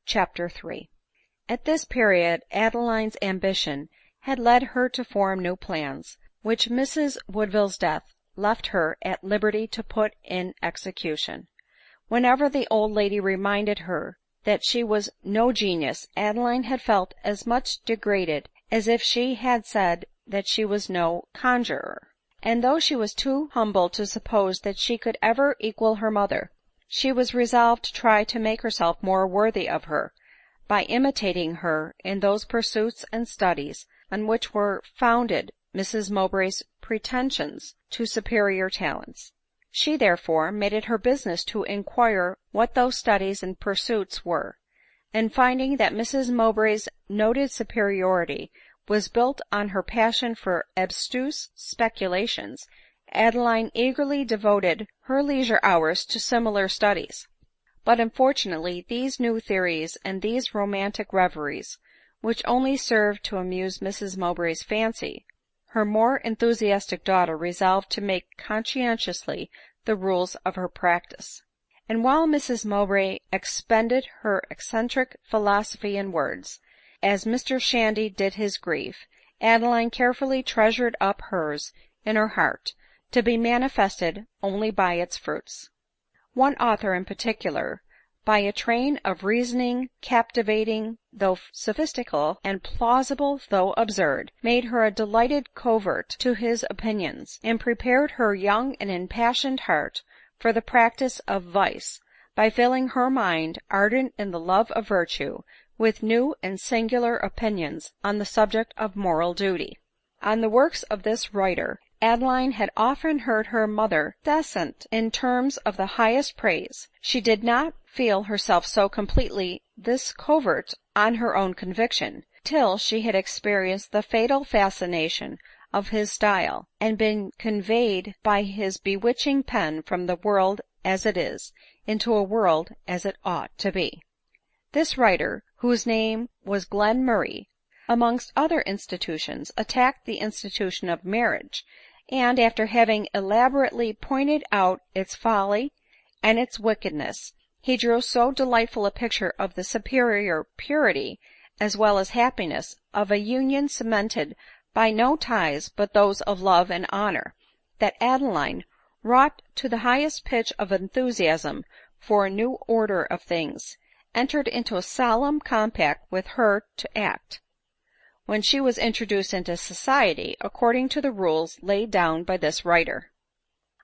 Chapter 3. At this period Adeline's ambition had led her to form new plans, which Mrs Woodville's death left her at liberty to put in execution. Whenever the old lady reminded her that she was no genius, Adeline had felt as much degraded as if she had said that she was no conjurer; and though she was too humble to suppose that she could ever equal her mother, she was resolved to try to make herself more worthy of her, by imitating her in those pursuits and studies on which were founded Mrs Mowbray's pretensions to superior talents. She therefore made it her business to inquire what those studies and pursuits were, and finding that Mrs Mowbray's noted superiority was built on her passion for abstruse speculations, Adeline eagerly devoted her leisure hours to similar studies. But unfortunately these new theories and these romantic reveries, which only served to amuse Mrs Mowbray's fancy, her more enthusiastic daughter resolved to make conscientiously the rules of her practice. And while Mrs Mowbray expended her eccentric philosophy in words, as Mr Shandy did his grief, Adeline carefully treasured up hers in her heart, to be manifested only by its fruits. One author in particular, by a train of reasoning captivating though sophistical, and plausible though absurd, made her a delighted convert to his opinions, and prepared her young and impassioned heart for the practice of vice, by filling her mind, ardent in the love of virtue, with new and singular opinions on the subject of moral duty. On the works of this writer Adeline had often heard her mother descant in terms of the highest praise. She did not feel herself so completely this covert on her own conviction, till she had experienced the fatal fascination of his style, and been conveyed by his bewitching pen from the world as it is, into a world as it ought to be. This writer, whose name was Glenmurray, amongst other institutions, attacked the institution of marriage, and after having elaborately pointed out its folly and its wickedness, he drew so delightful a picture of the superior purity as well as happiness of a union cemented by no ties but those of love and honor, that Adeline, wrought to the highest pitch of enthusiasm for a new order of things, entered into a solemn compact with her to act, when she was introduced into society, according to the rules laid down by this writer.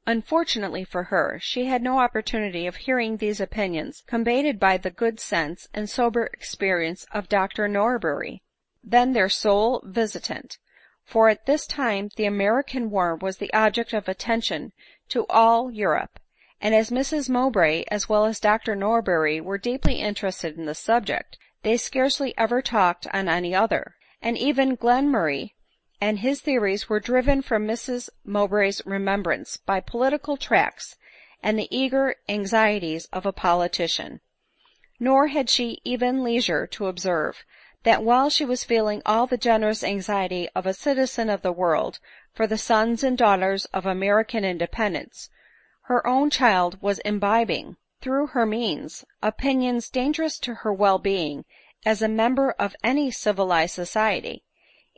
Unfortunately for her, she had no opportunity of hearing these opinions combated by the good sense and sober experience of Dr Norbury, then their sole visitant, for at this time the American war was the object of attention to all Europe, and as Mrs Mowbray as well as Dr Norbury were deeply interested in the subject, they scarcely ever talked on any other, and even Glenmurray and his theories were driven from Mrs Mowbray's remembrance by political tracts and the eager anxieties of a politician. Nor had she even leisure to observe, that while she was feeling all the generous anxiety of a citizen of the world for the sons and daughters of American independence, her own child was imbibing, through her means, opinions dangerous to her well-being as a member of any civilized society,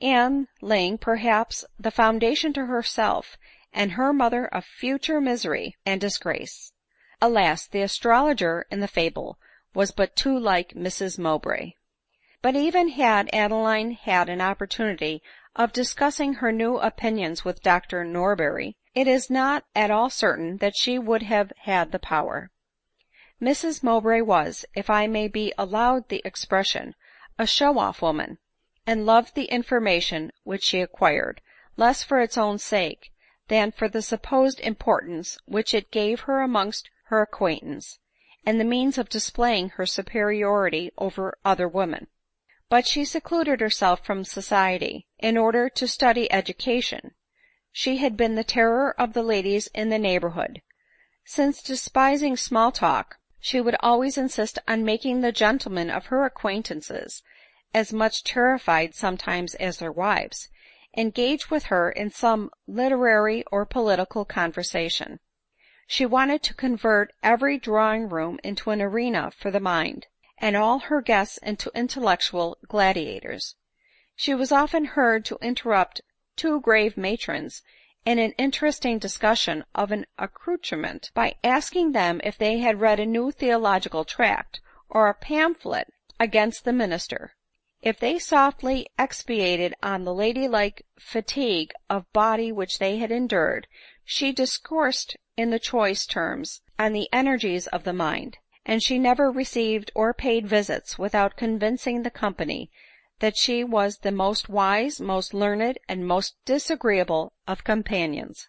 and laying perhaps the foundation to herself and her mother of future misery and disgrace. Alas, the astrologer in the fable was but too like Mrs Mowbray. But even had Adeline had an opportunity of discussing her new opinions with Dr Norbury, it is not at all certain that she would have had the power. Mrs Mowbray was, if I may be allowed the expression, a show-off woman, and loved the information which she acquired, less for its own sake than for the supposed importance which it gave her amongst her acquaintance, and the means of displaying her superiority over other women. But she secluded herself from society in order to study education. She had been the terror of the ladies in the neighborhood, since, despising small talk, she would always insist on making the gentlemen of her acquaintances, as much terrified sometimes as their wives, engage with her in some literary or political conversation. She wanted to convert every drawing room into an arena for the mind, and all her guests into intellectual gladiators. She was often heard to interrupt two grave matrons in an interesting discussion of an accoutrement, by asking them if they had read a new theological tract, or a pamphlet against the minister. If they softly expatiated on the ladylike fatigue of body which they had endured, she discoursed in the choice terms on the energies of the mind; and she never received or paid visits without convincing the company that she was the most wise, most learned, and most disagreeable of companions.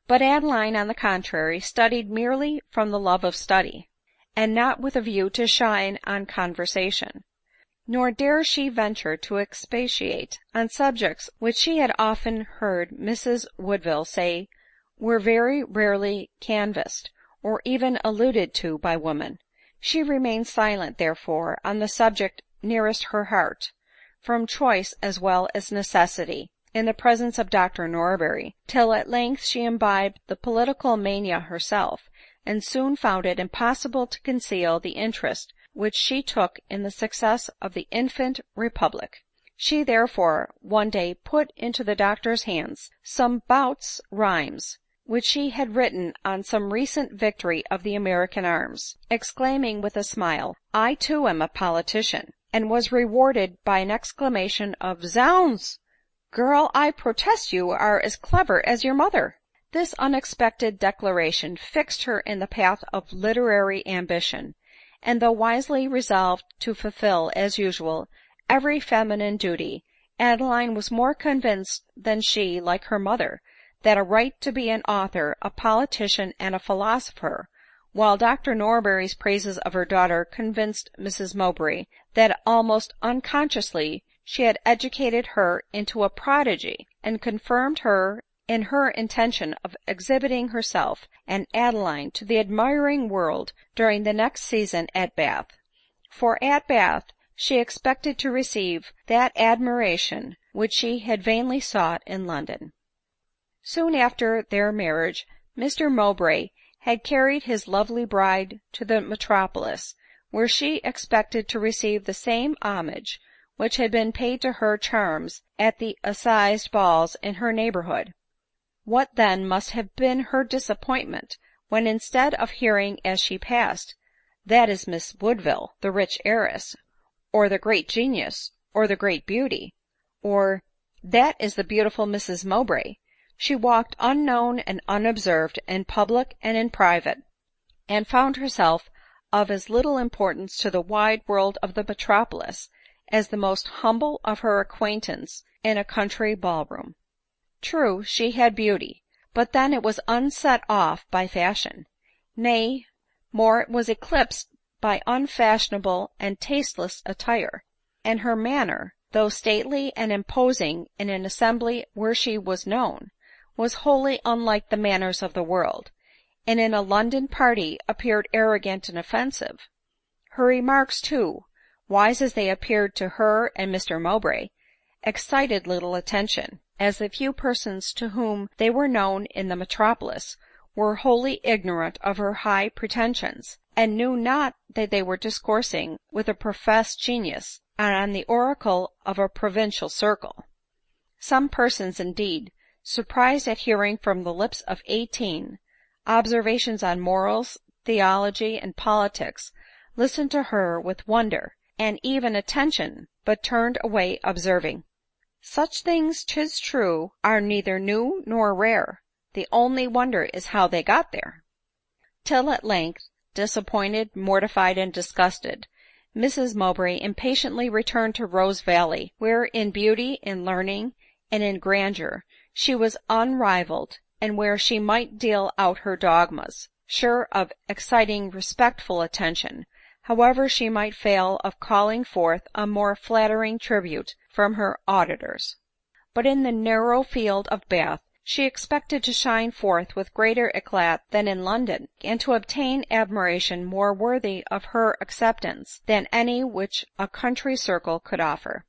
But Adeline, on the contrary, studied merely from the love of study, and not with a view to shine on conversation. Nor dare she venture to expatiate on subjects which she had often heard Mrs Woodville say were very rarely canvassed, or even alluded to by women. She remained silent, therefore, on the subject nearest her heart, from choice as well as necessity, in the presence of Dr Norberry, till at length she imbibed the political mania herself, and soon found it impossible to conceal the interest which she took in the success of the infant republic. She therefore one day put into the doctor's hands some Bout's rhymes, which she had written on some recent victory of the American arms, exclaiming with a smile, "I too am a politician," and was rewarded by an exclamation of "Zounds! Girl, I protest you are as clever as your mother." This unexpected declaration fixed her in the path of literary ambition, and though wisely resolved to fulfill, as usual, every feminine duty, Adeline was more convinced than she, like her mother, that a right to be an author, a politician, and a philosopher, while Dr Norberry's praises of her daughter convinced Mrs Mowbray that almost unconsciously she had educated her into a prodigy, and confirmed her in her intention of exhibiting herself and Adeline to the admiring world during the next season at Bath; for at Bath she expected to receive that admiration which she had vainly sought in London. Soon after their marriage, Mr Mowbray had carried his lovely bride to the metropolis, where she expected to receive the same homage which had been paid to her charms at the assize balls in her neighborhood. What then must have been her disappointment, when instead of hearing as she passed, "That is Miss Woodville, the rich heiress," or "the great genius," or "the great beauty," or "That is the beautiful Mrs Mowbray," she walked unknown and unobserved in public and in private, and found herself of as little importance to the wide world of the metropolis as the most humble of her acquaintance in a country ballroom. True, she had beauty, but then it was unset off by fashion; nay, more, it was eclipsed by unfashionable and tasteless attire; and her manner, though stately and imposing in an assembly where she was known, was wholly unlike the manners of the world, and in a London party appeared arrogant and offensive. Her remarks too, wise as they appeared to her and Mr Mowbray, excited little attention, as the few persons to whom they were known in the metropolis were wholly ignorant of her high pretensions, and knew not that they were discoursing with a professed genius on the oracle of a provincial circle. Some persons, indeed, surprised at hearing from the lips of 18 observations on morals, theology, and politics, listened to her with wonder and even attention, but turned away observing, "Such things, 'tis true, are neither new nor rare; the only wonder is how they got there." Till at length, disappointed, mortified, and disgusted, Mrs Mowbray impatiently returned to Rose Valley, where in beauty, in learning, and in grandeur she was unrivalled, and where she might deal out her dogmas, sure of exciting respectful attention, however she might fail of calling forth a more flattering tribute from her auditors. But in the narrow field of Bath she expected to shine forth with greater eclat than in London, and to obtain admiration more worthy of her acceptance than any which a country circle could offer.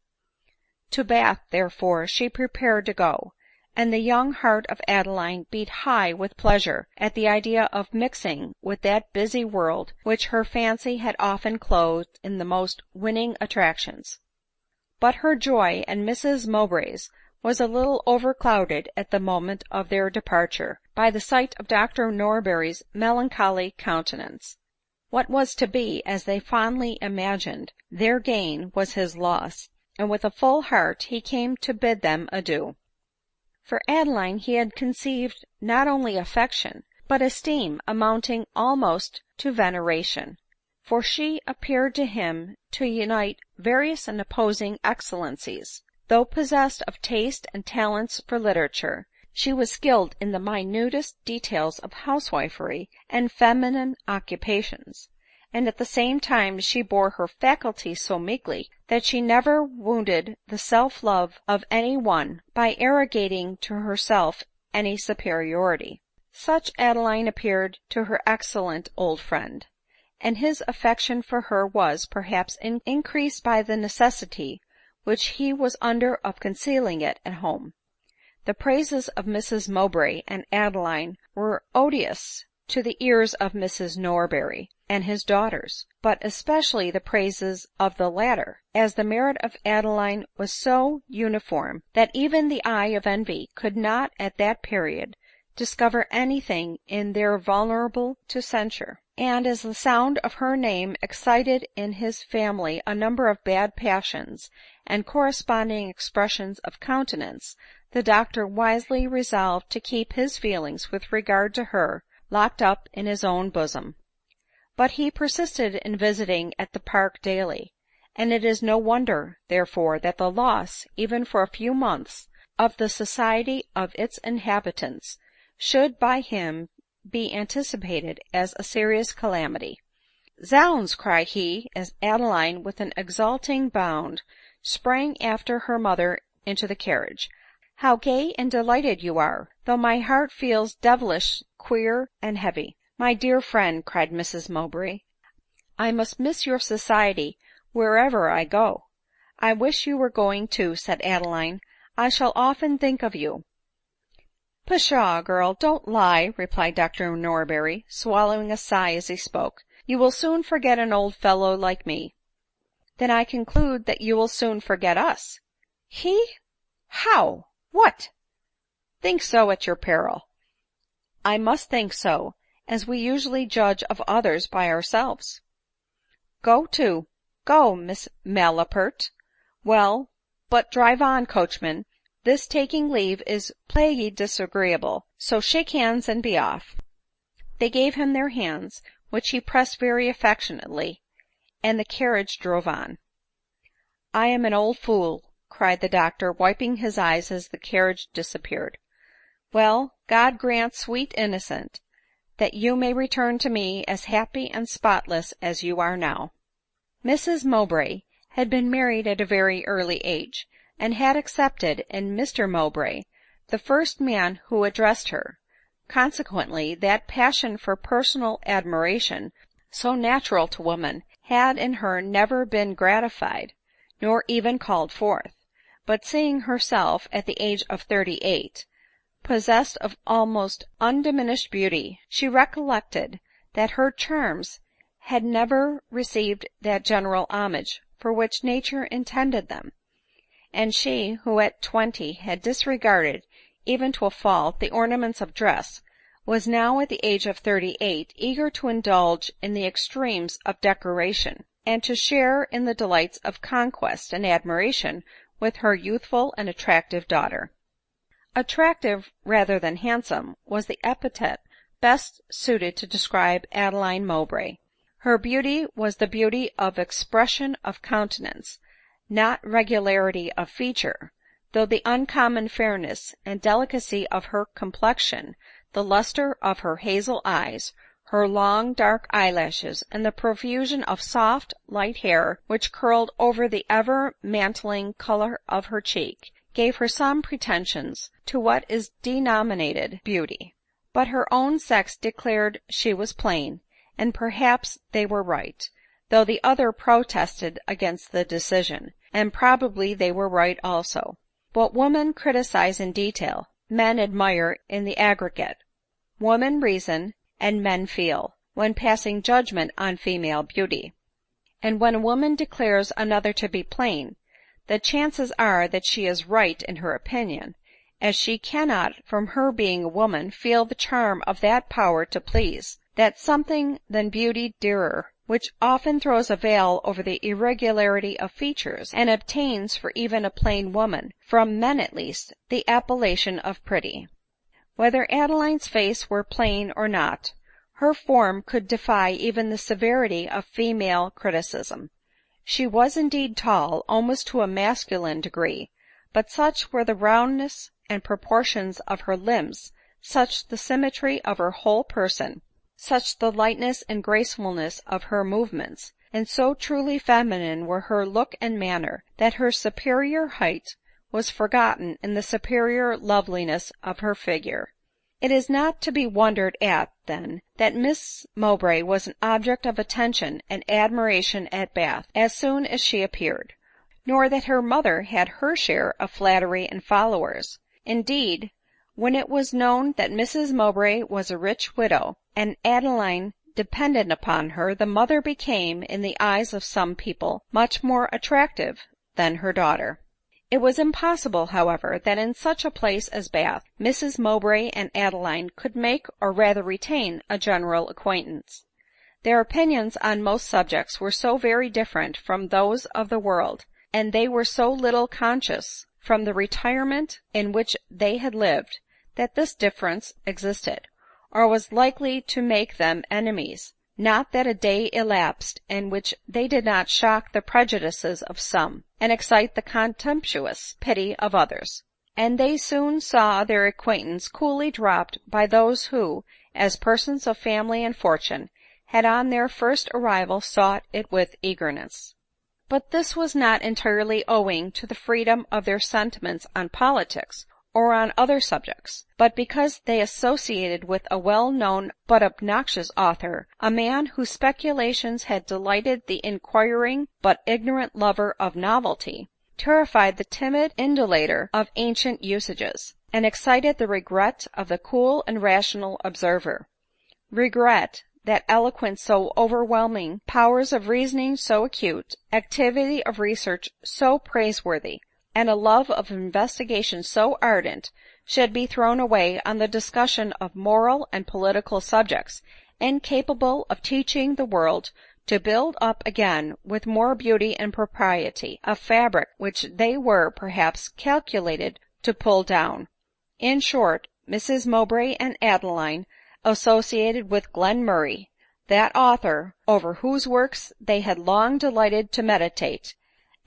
To Bath, therefore, she prepared to go, and the young heart of Adeline beat high with pleasure at the idea of mixing with that busy world which her fancy had often clothed in the most winning attractions. But her joy and Mrs Mowbray's was a little overclouded at the moment of their departure by the sight of Dr Norberry's melancholy countenance. What was to be, as they fondly imagined, their gain was his loss, and with a full heart he came to bid them adieu. For Adeline he had conceived not only affection, but esteem amounting almost to veneration; for she appeared to him to unite various and opposing excellencies. Though possessed of taste and talents for literature, she was skilled in the minutest details of housewifery and feminine occupations, and at the same time she bore her faculties so meekly that she never wounded the self-love of any one by arrogating to herself any superiority. Such Adeline appeared to her excellent old friend, and his affection for her was, perhaps, increased by the necessity which he was under of concealing it at home. The praises of Mrs Mowbray and Adeline were odious to the ears of Mrs Norberry and his daughters, but especially the praises of the latter, as the merit of Adeline was so uniform that even the eye of envy could not at that period discover anything in there vulnerable to censure. And as the sound of her name excited in his family a number of bad passions and corresponding expressions of countenance, the doctor wisely resolved to keep his feelings with regard to her locked up in his own bosom. But he persisted in visiting at the park daily, and it is no wonder, therefore, that the loss, even for a few months, of the society of its inhabitants should by him be anticipated as a serious calamity. "Zounds!" cried he, as Adeline, with an exulting bound, sprang after her mother into the carriage, "how gay and delighted you are, though my heart feels devilish queer and heavy." "My dear friend," cried Mrs Mowbray, "I must miss your society wherever I go." "I wish you were going too," said Adeline; "I shall often think of you." "Pshaw, girl, don't lie," replied Dr Norberry, swallowing a sigh as he spoke; "you will soon forget an old fellow like me." "Then I conclude that you will soon forget us." "He? How? What?" "Think so at your peril." "I must think so, as we usually judge of others by ourselves." "Go go, Miss Malapert. Well, but drive on, coachman, this taking leave is plaguy disagreeable, so shake hands and be off." They gave him their hands, which he pressed very affectionately, and the carriage drove on. "I am an old fool," cried the doctor, wiping his eyes as the carriage disappeared. "Well, God grant, sweet innocent, that you may return to me as happy and spotless as you are now." Mrs Mowbray had been married at a very early age, and had accepted in Mr Mowbray the first man who addressed her; consequently that passion for personal admiration, so natural to woman, had in her never been gratified, nor even called forth; but seeing herself, at the age of 38, possessed of almost undiminished beauty, she recollected that her charms had never received that general homage for which nature intended them; and she, who at 20 had disregarded, even to a fault, the ornaments of dress, was now at the age of 38 eager to indulge in the extremes of decoration, and to share in the delights of conquest and admiration with her youthful and attractive daughter. Attractive rather than handsome was the epithet best suited to describe Adeline Mowbray. Her beauty was the beauty of expression of countenance, not regularity of feature, though the uncommon fairness and delicacy of her complexion, the luster of her hazel eyes, her long dark eyelashes, and the profusion of soft light hair which curled over the ever mantling color of her cheek, gave her some pretensions to what is denominated beauty. But her own sex declared she was plain, and perhaps they were right, though the other protested against the decision, and probably they were right also. What women criticize in detail, men admire in the aggregate, women reason, and men feel, when passing judgment on female beauty. And when a woman declares another to be plain, the chances are that she is right in her opinion, as she cannot, from her being a woman, feel the charm of that power to please, that something than beauty dearer, which often throws a veil over the irregularity of features, and obtains for even a plain woman, from men at least, the appellation of pretty. Whether Adeline's face were plain or not, her form could defy even the severity of female criticism. She was indeed tall, almost to a masculine degree, but such were the roundness and proportions of her limbs, such the symmetry of her whole person, such the lightness and gracefulness of her movements, and so truly feminine were her look and manner, that her superior height was forgotten in the superior loveliness of her figure. It is not to be wondered at, then, that Miss Mowbray was an object of attention and admiration at Bath as soon as she appeared, nor that her mother had her share of flattery and followers. Indeed, when it was known that Mrs Mowbray was a rich widow, and Adeline depended upon her, the mother became, in the eyes of some people, much more attractive than her daughter. It was impossible, however, that in such a place as Bath, Mrs Mowbray and Adeline could make, or rather retain, a general acquaintance. Their opinions on most subjects were so very different from those of the world, and they were so little conscious, from the retirement in which they had lived, that this difference existed, or was likely to make them enemies, not that a day elapsed in which they did not shock the prejudices of some, and excite the contemptuous pity of others. And they soon saw their acquaintance coolly dropped by those who, as persons of family and fortune, had on their first arrival sought it with eagerness. But this was not entirely owing to the freedom of their sentiments on politics, or on other subjects, but because they associated with a well-known but obnoxious author, a man whose speculations had delighted the inquiring but ignorant lover of novelty, terrified the timid indulator of ancient usages, and excited the regret of the cool and rational observer. Regret, that eloquence so overwhelming, powers of reasoning so acute, activity of research so praiseworthy, and a love of investigation so ardent, should be thrown away on the discussion of moral and political subjects, incapable of teaching the world to build up again, with more beauty and propriety, a fabric which they were, perhaps, calculated to pull down. In short, Mrs Mowbray and Adeline associated with Glenmurray, that author over whose works they had long delighted to meditate,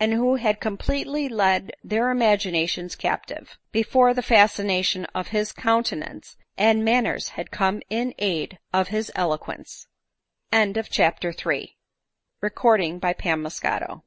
and who had completely led their imaginations captive, before the fascination of his countenance and manners had come in aid of his eloquence. Chapter 4. Recording by Pam Moscato.